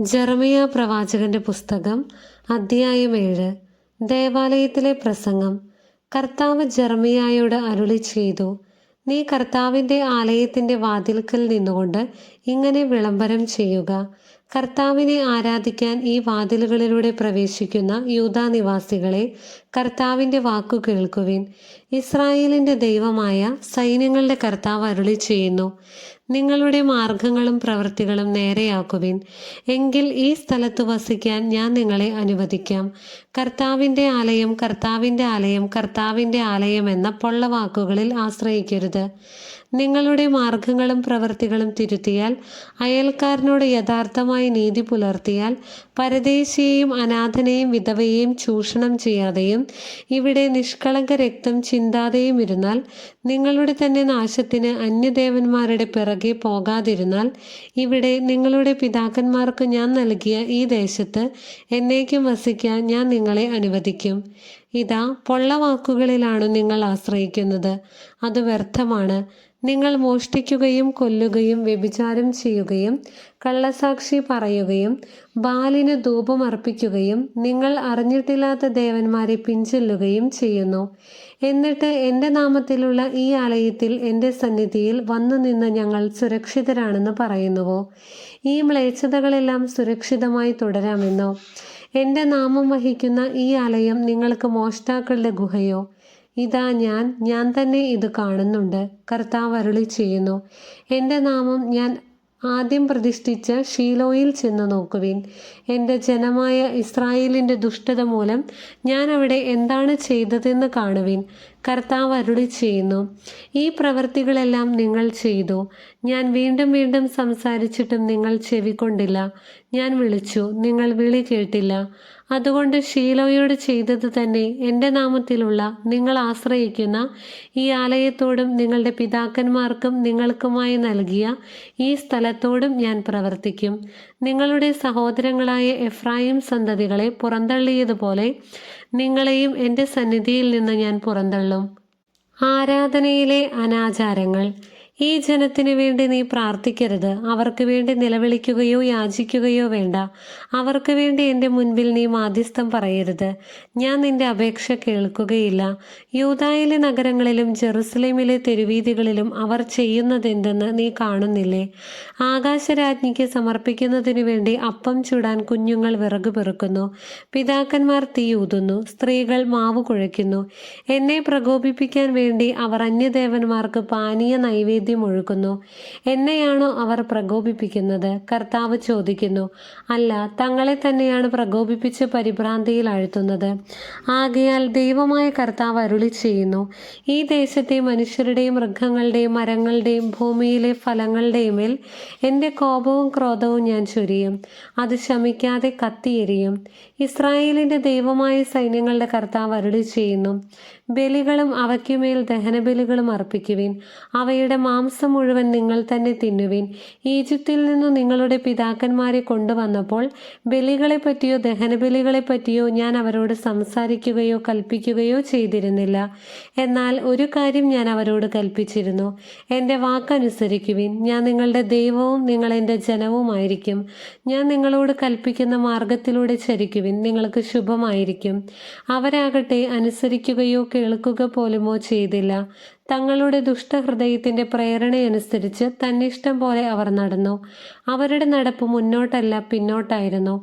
ജെറമിയ പ്രവാചകന്റെ പുസ്തകം അധ്യായം 7. ദേവാലയത്തിലെ പ്രസംഗം. കർത്താവ് ജെറമിയായോട് അരുളി ചെയ്തു, നീ കർത്താവിൻ്റെ ആലയത്തിൻ്റെ വാതിൽക്കൽ നിന്നുകൊണ്ട് ഇങ്ങനെ വിളംബരം ചെയ്യുക. കർത്താവിനെ ആരാധിക്കാൻ ഈ വാതിലുകളിലൂടെ പ്രവേശിക്കുന്ന യൂദാ നിവാസികളെ, കർത്താവിൻ്റെ വാക്കു കേൾക്കുവിൻ. ഇസ്രായേലിൻ്റെ ദൈവമായ സൈന്യങ്ങളുടെ കർത്താവ് അരുളി ചെയ്യുന്നു, നിങ്ങളുടെ മാർഗങ്ങളും പ്രവൃത്തികളും നേരെയാക്കുവിൻ. എങ്കിൽ ഈ സ്ഥലത്ത് വസിക്കാൻ ഞാൻ നിങ്ങളെ അനുവദിക്കാം. കർത്താവിൻ്റെ ആലയം, കർത്താവിൻ്റെ ആലയം, കർത്താവിൻ്റെ ആലയം എന്ന പൊള്ളവാക്കുകളിൽ ആശ്രയിക്കരുത്. നിങ്ങളുടെ മാർഗങ്ങളും പ്രവൃത്തികളും തിരുത്തിയാൽ, അയൽക്കാരനോട് യഥാർത്ഥമായി നീതി പുലർത്തിയാൽ, പരദേശിയെയും അനാഥനെയും വിധവയെയും ചൂഷണം ചെയ്യാതെയും ഇവിടെ നിഷ്കളങ്ക രക്തം ചിന്താതെയും ഇരുന്നാൽ, നിങ്ങളുടെ തന്നെ നാശത്തിന് അന്യദേവന്മാരുടെ പിറകെ പോകാതിരുന്നാൽ, ഇവിടെ നിങ്ങളുടെ പിതാക്കന്മാർക്ക് ഞാൻ നൽകിയ ഈ ദേശത്ത് എന്നേക്കും വസിക്കാൻ ഞാൻ നിങ്ങളെ അനുവദിക്കും. ഇതാ, പൊള്ളവാക്കുകളിലാണ് നിങ്ങൾ ആശ്രയിക്കുന്നത്. അത് വ്യർത്ഥമാണ്. നിങ്ങൾ മോഷ്ടിക്കുകയും കൊല്ലുകയും വ്യഭിചാരം ചെയ്യുകയും കള്ളസാക്ഷി പറയുകയും ബാലിന് ധൂപമർപ്പിക്കുകയും നിങ്ങൾ അറിഞ്ഞിട്ടില്ലാത്ത ദേവന്മാരെ പിൻചെല്ലുകയും ചെയ്യുന്നു. എന്നിട്ട് എൻ്റെ നാമത്തിലുള്ള ഈ ആലയത്തിൽ എൻ്റെ സന്നിധിയിൽ വന്നു നിന്ന് ഞങ്ങൾ സുരക്ഷിതരാണെന്ന് പറയുന്നുവോ? ഈ മ്ലേച്ഛതകളെല്ലാം സുരക്ഷിതമായി തുടരാമെന്നോ? എൻ്റെ നാമം വഹിക്കുന്ന ഈ ആലയം നിങ്ങൾക്ക് മോഷ്ടാക്കളുടെ ഗുഹയോ? ഇതാ, ഞാൻ തന്നെ ഇത് കാണുന്നുണ്ട്. കർത്താവ് അരുളി ചെയ്യുന്നു, എൻ്റെ നാമം ഞാൻ ആദ്യം പ്രതിഷ്ഠിച്ച ഷീലോയിൽ ചെന്ന് നോക്കുവിൻ. എൻ്റെ ജനമായ ഇസ്രായേലിൻ്റെ ദുഷ്ടത മൂലം ഞാൻ അവിടെ എന്താണ് ചെയ്തതെന്ന് കാണുവിൻ. കർത്താവ് അരുളി ചെയ്യുന്നു, ഈ പ്രവൃത്തികളെല്ലാം നിങ്ങൾ ചെയ്തു. ഞാൻ വീണ്ടും വീണ്ടും സംസാരിച്ചിട്ടും നിങ്ങൾ ചെവിക്കൊണ്ടില്ല. ഞാൻ വിളിച്ചു, നിങ്ങൾ വിളി കേട്ടില്ല. അതുകൊണ്ട് ഷീലോയോട് ചെയ്തത് തന്നെ എൻ്റെ നാമത്തിലുള്ള നിങ്ങൾ ആശ്രയിക്കുന്ന ഈ ആലയത്തോടും നിങ്ങളുടെ പിതാക്കന്മാർക്കും നിങ്ങൾക്കുമായി നൽകിയ ഈ സ്ഥലത്തോടും ഞാൻ പ്രവർത്തിക്കും. നിങ്ങളുടെ സഹോദരങ്ങളായ എഫ്രായിം സന്തതികളെ പുറന്തള്ളിയതുപോലെ നിങ്ങളെയും എൻ്റെ സന്നിധിയിൽ നിന്ന് ഞാൻ പുറന്തള്ളും. ആരാധനയിലെ അനാചാരങ്ങൾ. ഈ ജനത്തിനു വേണ്ടി നീ പ്രാർത്ഥിക്കരുത്. അവർക്ക് വേണ്ടി നിലവിളിക്കുകയോ യാചിക്കുകയോ വേണ്ട. അവർക്ക് വേണ്ടി എൻ്റെ മുൻപിൽ നീ മാധ്യസ്ഥം പറയരുത്. ഞാൻ നിന്റെ അപേക്ഷ കേൾക്കുകയില്ല. യൂദായിലെ നഗരങ്ങളിലും ജെറുസലേമിലെ തെരുവീഥികളിലും അവർ ചെയ്യുന്നതെന്തെന്ന് നീ കാണുന്നില്ലേ? ആകാശരാജ്ഞിക്ക് സമർപ്പിക്കുന്നതിനു വേണ്ടി അപ്പം ചുടാൻ കുഞ്ഞുങ്ങൾ വിറക് പെറുക്കുന്നു. പിതാക്കന്മാർ തീ ഊതുന്നു. സ്ത്രീകൾ മാവ് കുഴയ്ക്കുന്നു. എന്നെ പ്രകോപിപ്പിക്കാൻ വേണ്ടി അവർ അന്യദേവന്മാർക്ക് പാനീയ നൈവേദ്യം ഒഴുക്കുന്നു. എന്നെയാണോ അവർ പ്രകോപിപ്പിക്കുന്നത്? കർത്താവ് ചോദിക്കുന്നു. അല്ല, തങ്ങളെ തന്നെയാണ് പ്രകോപിപ്പിച്ച് പരിഭ്രാന്തിയിൽ ആഴ്ത്തുന്നത്. ആകയാൽ ദൈവമായ കർത്താവ് അരുളി ചെയ്യുന്നു, ഈ ദേശത്തെ മനുഷ്യരുടെയും മൃഗങ്ങളുടെയും മരങ്ങളുടെയും ഭൂമിയിലെ ഫലങ്ങളുടെയും മേൽ എൻ്റെ കോപവും ക്രോധവും ഞാൻ ചൊരിയും. അത് ശമിക്കാതെ കത്തിയെരിയും. ഇസ്രായേലിൻ്റെ ദൈവമായ സൈന്യങ്ങളുടെ കർത്താവ് അരുളി ചെയ്യുന്നു, ബലികളും അവയ്ക്കുമേൽ ദഹനബലികളും അർപ്പിക്കുവിൻ. അവയുടെ മാംസം മുഴുവൻ നിങ്ങൾ തന്നെ തിന്നുവിൻ. ഈജിപ്തിൽ നിന്നു നിങ്ങളുടെ പിതാക്കന്മാരെ കൊണ്ടുവന്നപ്പോൾ ബലികളെ പറ്റിയോ ദഹനബലികളെ പറ്റിയോ ഞാൻ അവരോട് സംസാരിക്കുകയോ കൽപ്പിക്കുകയോ ചെയ്തിരുന്നില്ല. എന്നാൽ ഒരു കാര്യം ഞാൻ അവരോട് കൽപ്പിച്ചിരുന്നു, എൻ്റെ വാക്കനുസരിക്കുവിൻ. ഞാൻ നിങ്ങളുടെ ദൈവവും നിങ്ങൾ എൻ്റെ ജനവുമായിരിക്കും. ഞാൻ നിങ്ങളോട് കൽപ്പിക്കുന്ന മാർഗത്തിലൂടെ ചരിക്കുവിൻ, നിങ്ങൾക്ക് ശുഭമായിരിക്കും. അവരാകട്ടെ അനുസരിക്കുകയോ കേൾക്കുക പോലുമോ ചെയ്തില്ല. തങ്ങളുടെ ദുഷ്ടഹൃദയത്തിൻ്റെ പ്രേരണയനുസരിച്ച് തന്നിഷ്ടം പോലെ അവർ നടന്നു. അവരുടെ നടപ്പ് മുന്നോട്ടല്ല പിന്നോട്ടായിരുന്നു.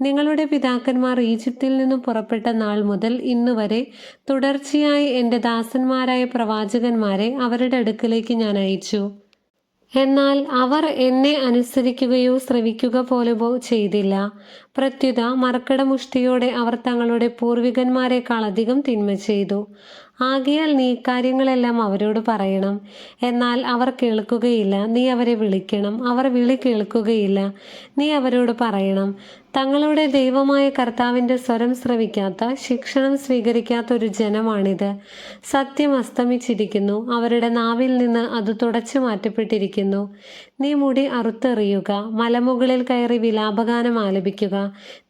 നിങ്ങളുടെ പിതാക്കന്മാർ ഈജിപ്തിൽ നിന്നും പുറപ്പെട്ട നാൾ മുതൽ ഇന്നുവരെ തുടർച്ചയായി എൻ്റെ ദാസന്മാരായ പ്രവാചകന്മാരെ അവരുടെ അടുക്കലേക്ക് ഞാൻ അയച്ചു. എന്നാൽ അവർ എന്നെ അനുസരിക്കുകയോ ശ്രവിക്കുക പോലുമോ ചെയ്തില്ല. പ്രത്യുത മർക്കടമുഷ്ടിയോടെ അവർ തങ്ങളുടെ പൂർവികന്മാരെക്കാൾ അധികം തിന്മ ചെയ്തു. ആകയാൽ നീ ഇക്കാര്യങ്ങളെല്ലാം അവരോട് പറയണം. എന്നാൽ അവർ കേൾക്കുകയില്ല. നീ അവരെ വിളിക്കണം, അവർ വിളി കേൾക്കുകയില്ല. നീ അവരോട് പറയണം, തങ്ങളുടെ ദൈവമായ കർത്താവിൻ്റെ സ്വരം ശ്രവിക്കാത്ത, ശിക്ഷണം സ്വീകരിക്കാത്ത ഒരു ജനമാണിത്. സത്യം അസ്തമിച്ചിരിക്കുന്നു. അവരുടെ നാവിൽ നിന്ന് അത് തുടച്ചു മാറ്റപ്പെട്ടിരിക്കുന്നു. നീ മുടി അറുത്തെറിയുക, മലമുകളിൽ കയറി വിലാപഗാനം ആലപിക്കുക.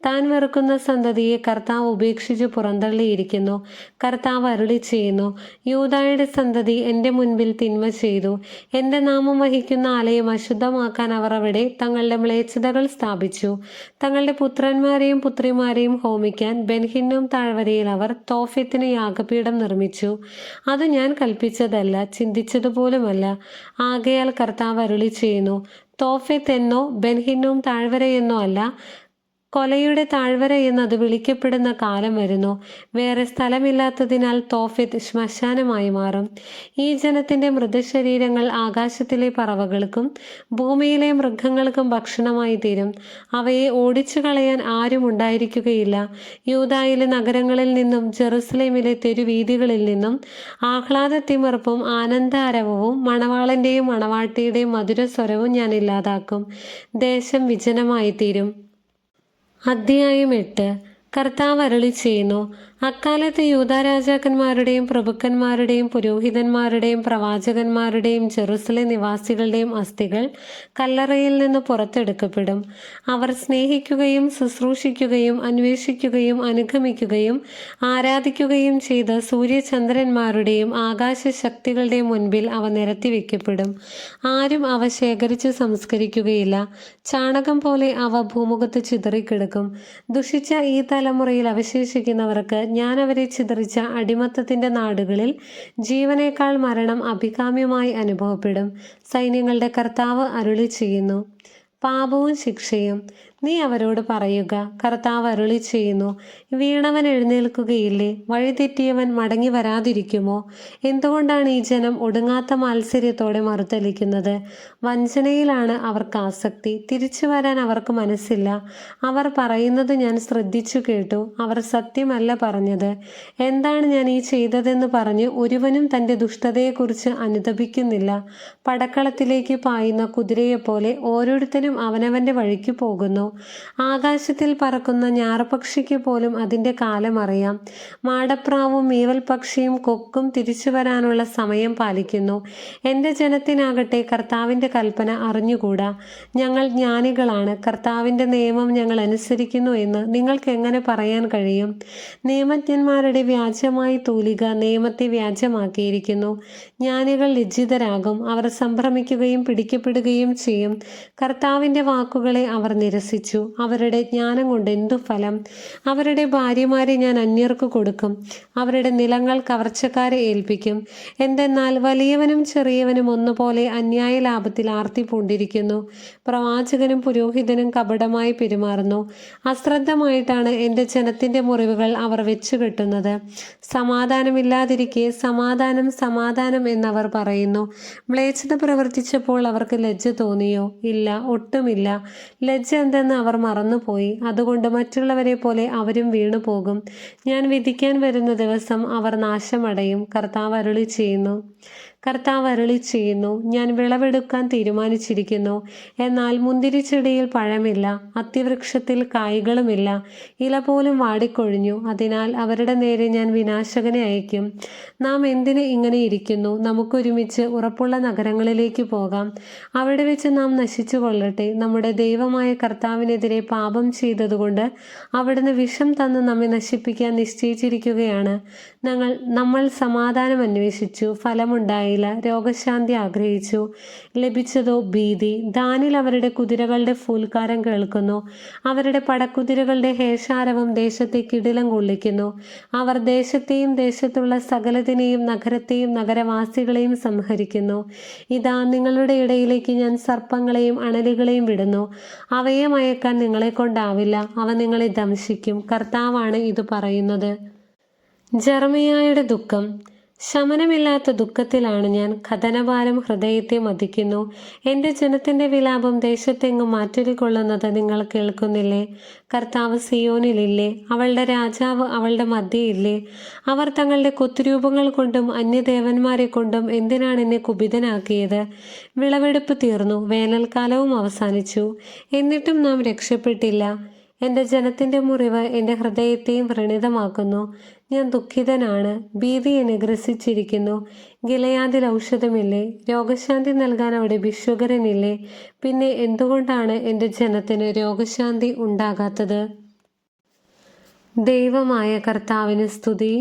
താൻ വെറുക്കുന്ന സന്തതിയെ കർത്താവ് ഉപേക്ഷിച്ച് പുറന്തള്ളിയിരിക്കുന്നു. കർത്താവ് അരുളി ചെയ്യുന്നു, യൂദായുടെ സന്തതി എൻ്റെ മുൻപിൽ തിന്മ ചെയ്തു. എൻ്റെ നാമം വഹിക്കുന്ന ആലയം അശുദ്ധമാക്കാൻ അവർ അവിടെ തങ്ങളുടെ മ്ലേച്ഛതകൾ സ്ഥാപിച്ചു. തങ്ങളുടെ പുത്രന്മാരെയും പുത്രിമാരെയും ഹോമിക്കാൻ ബെൻഹിന്നോം താഴ്വരയിൽ അവർ തോഫെത്തിന് യാഗപീഠം നിർമ്മിച്ചു. അത് ഞാൻ കൽപ്പിച്ചതല്ല, ചിന്തിച്ചതുപോലുമല്ല. ആകയാൽ കർത്താവ് അരുളി ചെയ്യുന്നു, തോഫെത്ത് എന്നോ ബെൻഹിന്നോം താഴ്വരയെന്നോ അല്ല, കൊലയുടെ താഴ്വര എന്നത് വിളിക്കപ്പെടുന്ന കാലം വരുന്നു. വേറെ സ്ഥലമില്ലാത്തതിനാൽ തോഫെത്ത് ശ്മശാനമായി മാറും. ഈ ജനത്തിൻ്റെ മൃതശരീരങ്ങൾ ആകാശത്തിലെ പറവകൾക്കും ഭൂമിയിലെ മൃഗങ്ങൾക്കും ഭക്ഷണമായി തീരും. അവയെ ഓടിച്ചു കളയാൻ ആരും ഉണ്ടായിരിക്കുകയില്ല. യൂദായിലെ നഗരങ്ങളിൽ നിന്നും ജെറുസലേമിലെ തെരുവീഥികളിൽ നിന്നും ആഹ്ലാദത്തിമിർപ്പും ആനന്ദാരവവും മണവാളൻ്റെയും മണവാട്ടിയുടെയും മധുരസ്വരവും ഞാൻ ഇല്ലാതാക്കും. ദേശം വിജനമായി തീരും. അധ്യായം 8. കർത്താവ് അരുളി ചെയ്യുന്നു, അക്കാലത്ത് യൂദാ രാജാക്കന്മാരുടെയും പ്രഭുക്കന്മാരുടെയും പുരോഹിതന്മാരുടെയും പ്രവാചകന്മാരുടെയും ജെറുസലേം നിവാസികളുടെയും അസ്ഥികൾ കല്ലറയിൽ നിന്ന് പുറത്തെടുക്കപ്പെടും. അവർ സ്നേഹിക്കുകയും ശുശ്രൂഷിക്കുകയും അന്വേഷിക്കുകയും അനുഗമിക്കുകയും ആരാധിക്കുകയും ചെയ്ത സൂര്യചന്ദ്രന്മാരുടെയും ആകാശശക്തികളുടെയും മുൻപിൽ അവ നിരത്തിവെക്കപ്പെടും. ആരും അവ ശേഖരിച്ച് സംസ്കരിക്കുകയില്ല. ചാണകം പോലെ അവ ഭൂമുഖത്ത് ചിതറിക്കിടക്കും. ദുഷിച്ച ഈ തലമുറയിൽ അവശേഷിക്കുന്നവർക്ക് ഞാൻ അവരെ ചിതറിച്ച അടിമത്തത്തിൻ്റെ നാടുകളിൽ ജീവനേക്കാൾ മരണം അഭികാമ്യമായി അനുഭവപ്പെടും. സൈന്യങ്ങളുടെ കർത്താവ് അരുളി ചെയ്യുന്നു. പാപവും ശിക്ഷയും. നീ അവരോട് പറയുക, കർത്താവ് അരുളി ചെയ്യുന്നു, വീണവൻ എഴുന്നേൽക്കുകയില്ലേ? വഴിതെറ്റിയവൻ മടങ്ങി വരാതിരിക്കുമോ? എന്തുകൊണ്ടാണ് ഈ ജനം ഒടുങ്ങാത്ത മാത്സര്യത്തോടെ മറുതലിക്കുന്നത്? വഞ്ചനയിലാണ് അവർക്ക് ആസക്തി, തിരിച്ചു വരാൻ അവർക്ക് മനസ്സില്ല. അവർ പറയുന്നത് ഞാൻ ശ്രദ്ധിച്ചു കേട്ടു. അവർ സത്യമല്ല പറഞ്ഞത്. എന്താണ് ഞാൻ ഈ ചെയ്തതെന്ന് പറഞ്ഞ് ഒരുവനും തൻ്റെ ദുഷ്ടതയെക്കുറിച്ച് അനുതപിക്കുന്നില്ല. പടക്കളത്തിലേക്ക് പായുന്ന കുതിരയെപ്പോലെ ഓരോരുത്തരും അവനവൻ്റെ വഴിക്ക് പോകുന്നു. ആകാശത്തിൽ പറക്കുന്ന ഞാറപക്ഷിക്ക് പോലും അതിൻ്റെ കാലം അറിയാം. മാടപ്രാവും മീവൽ പക്ഷിയും കൊക്കും തിരിച്ചു വരാനുള്ള സമയം പാലിക്കുന്നു. എൻ്റെ ജനത്തിനാകട്ടെ കർത്താവിൻ്റെ കൽപ്പന അറിഞ്ഞുകൂടാ. ഞങ്ങൾ ജ്ഞാനികളാണ്, കർത്താവിൻ്റെ നിയമം ഞങ്ങൾ അനുസരിക്കുന്നു എന്ന് നിങ്ങൾക്ക് എങ്ങനെ പറയാൻ കഴിയും? നിയമജ്ഞന്മാരുടെ വ്യാജമായ തൂലിക നിയമത്തെ വ്യാജമാക്കിയിരിക്കുന്നു. ജ്ഞാനികൾ ലജ്ജിതരാകും, അവർ സംഭ്രമിക്കുകയും പിടിക്കപ്പെടുകയും ചെയ്യും. കർത്താവിൻ്റെ വാക്കുകളെ അവർ നിരസിച്ചു. അവരുടെ ജ്ഞാനം കൊണ്ട് എന്തു ഫലം? അവരുടെ ഭാര്യമാരെ ഞാൻ അന്യർക്ക് കൊടുക്കും, അവരുടെ നിലങ്ങൾ കവർച്ചക്കാരെ ഏൽപ്പിക്കും. എന്തെന്നാൽ വലിയവനും ചെറിയവനും ഒന്നുപോലെ അന്യായ ലാഭത്തിൽ ആർത്തി പൂണ്ടിരിക്കുന്നു. പ്രവാചകനും പുരോഹിതനും കപടമായി പെരുമാറുന്നു. അശ്രദ്ധമായിട്ടാണ് എൻ്റെ ജനത്തിൻ്റെ മുറിവുകൾ അവർ വെച്ചുകെട്ടുന്നത്. സമാധാനമില്ലാതിരിക്കെ സമാധാനം സമാധാനം എന്നവർ പറയുന്നു. മ്ലേച്ഛത പ്രവർത്തിച്ചപ്പോൾ അവർക്ക് ലജ്ജ തോന്നിയോ? ഇല്ല, ഒട്ടുമില്ല. ലജ്ജ എന്തെന്ന് അവർ മറന്നുപോയി. അതുകൊണ്ട് മറ്റുള്ളവരെ പോലെ അവരും വീണുപോകും. ഞാൻ വിധിക്കാൻ വരുന്ന ദിവസം അവർ നാശമടയും. കർത്താവ് അരുളി ചെയ്യുന്നു. ഞാൻ വിളവെടുക്കാൻ തീരുമാനിച്ചിരിക്കുന്നു. എന്നാൽ മുന്തിരിച്ചെടിയിൽ പഴമില്ല, അത്തിവൃക്ഷത്തിൽ കായ്കളുമില്ല, ഇല പോലും വാടിക്കൊഴിഞ്ഞു. അതിനാൽ അവരുടെ നേരെ ഞാൻ വിനാശകനെ അയക്കും. നാം എന്തിന് ഇങ്ങനെ ഇരിക്കുന്നു? നമുക്കൊരുമിച്ച് ഉറപ്പുള്ള നഗരങ്ങളിലേക്ക് പോകാം. അവിടെ വെച്ച് നാം നശിച്ചു കൊള്ളട്ടെ. നമ്മുടെ ദൈവമായ കർത്താവിനെതിരെ പാപം ചെയ്തതുകൊണ്ട് അവിടുന്ന് വിഷം തന്ന് നമ്മെ നശിപ്പിക്കാൻ നിശ്ചയിച്ചിരിക്കുകയാണ്. നമ്മൾ സമാധാനം അന്വേഷിച്ചു, ഫലമുണ്ടായില്ല. രോഗശാന്തി ആഗ്രഹിച്ചു, ലഭിച്ചതോ ഭീതി. ദാനിൽ അവരുടെ കുതിരകളുടെ ഫൂൽക്കാരം കേൾക്കുന്നു. അവരുടെ പടക്കുതിരകളുടെ ഹേഷാരവം ദേശത്തെ കിടിലം കൊള്ളിക്കുന്നു. അവർ ദേശത്തെയും ദേശത്തുള്ള സകലതിനെയും നഗരത്തെയും നഗരവാസികളെയും സംഹരിക്കുന്നു. ഇതാ, നിങ്ങളുടെ ഇടയിലേക്ക് ഞാൻ സർപ്പങ്ങളെയും അണലികളെയും വിടുന്നു. അവയെ മയക്കാൻ നിങ്ങളെ കൊണ്ടാവില്ല. അവ നിങ്ങളെ ദംശിക്കും. കർത്താവാണ് ഇത് പറയുന്നത്. ജെറമിയായുടെ ദുഃഖം. ശമനമില്ലാത്ത ദുഃഖത്തിലാണ് ഞാൻ. കഥനഭാരം ഹൃദയത്തെ മതിക്കുന്നു. എൻ്റെ ജനത്തിൻ്റെ വിലാപം ദേശത്തെങ്ങും മാറ്റൊലിക്കൊള്ളുന്നത് നിങ്ങൾ കേൾക്കുന്നില്ലേ? കർത്താവ് സിയോനിലില്ലേ? അവളുടെ രാജാവ് അവളുടെ മധ്യയില്ലേ? അവർ തങ്ങളുടെ കൊത്തുരൂപങ്ങൾ കൊണ്ടും അന്യദേവന്മാരെ കൊണ്ടും എന്തിനാണ് എന്നെ കുപിതനാക്കിയത്? വിളവെടുപ്പ് തീർന്നു, വേനൽക്കാലവും അവസാനിച്ചു, എന്നിട്ടും നാം രക്ഷപ്പെട്ടില്ല. എൻ്റെ ജനത്തിൻ്റെ മുറിവ് എൻ്റെ ഹൃദയത്തെയും വ്രണിതമാക്കുന്നു. ഞാൻ ദുഃഖിതനാണ്, ഭീതി എന്നെ ഗ്രസിച്ചിരിക്കുന്നു. ഗിലെയാദിൽ ഔഷധമില്ലേ? രോഗശാന്തി നൽകാൻ അവിടെ ഭിക്ഷുകരനില്ലേ? പിന്നെ എന്തുകൊണ്ടാണ് എൻ്റെ ജനത്തിന് രോഗശാന്തി ഉണ്ടാകാത്തത്? ദൈവമായ കർത്താവിന് സ്തുതി.